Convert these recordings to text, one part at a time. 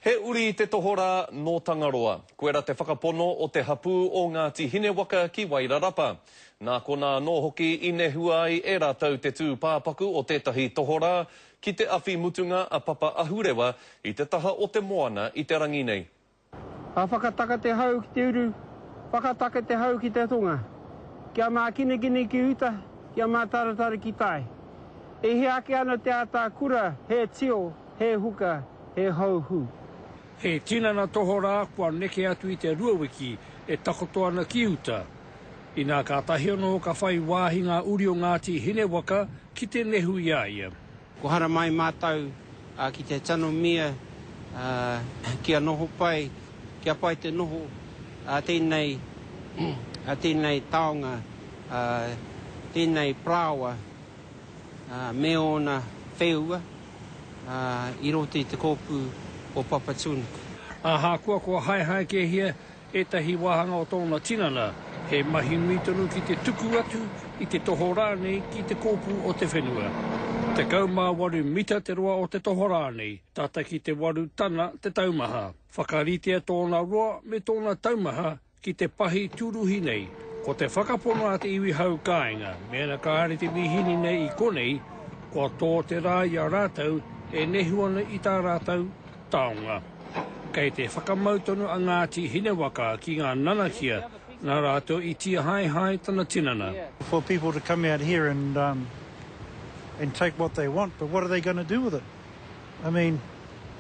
He uri te tohora no Tangaroa. Koera te whakapono o te hapū o Ngāti Hinewaka ki Wairarapa. Nā kona nō hoki I nehua ai e rātau te tū pāpaku o tētahi tohora ki te awhi mutunga a Papa Ahurewa I te taha o te moana I te rangi nei. A whakataka te hau ki te uru, whakataka te hau ki te tonga. Kia mā kine ki uta, kia mā taratara ki tai. E he ake ana te ata kura, he tio, he huka, he hauhu. He tinana tohora kua neke atu I te ruawiki e takoto ana ki uta. I nā kātahi ono ka whai wāhi ngā uri o Ngāti Hinewaka ki te nehu ia ia. Ko hara mai mātau ki te tano mia, kia noho pai, kia pai te noho tēnei taonga, tēnei prawa, me ona wheua, I roti te kōpū o Papa Tūnuku. Aha kua hai ke hia e tahi wāhanga o tōna tinana, he mahi nui tonu ki te tuku atu I te tohorānei ki te kōpū o te whenua. Te kaumā 8 mita te roa o te tohorānei, tata ki te 8 tana te taumaha. Whakaritea tōna roa me tōna taumaha ki te pahi tūruhi nei. Ko te whakapono a te iwi hau kāinga, mena ka are te mihini nei I konei, kua tō te rā I a rātau e nehuana I tā rātau taonga. Kei te whakamautonu a Ngāti Hinewaka ki ngā nanakia, nā rātou I tia hai tana tinana. For people to come out here and take what they want, but what are they going to do with it? I mean,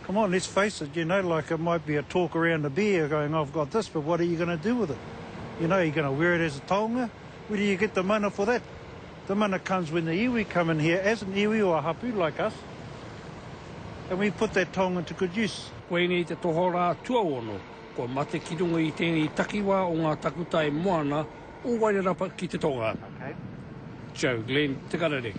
come on, let's face it, you know, like it might be a talk around the beer going, I've got this, but what are you going to do with it? You know, you're going to wear it as a taonga? Where do you get the mana for that? The mana comes when the iwi come in here as an iwi or a hapu like us, and we put that taonga to good use. Koe nei te tohora tuaono, ko mate ki runga I tēnei takiwa o ngā takutai moana o Wairarapa ki te tonga. Okay. Joe Glenn, te karere.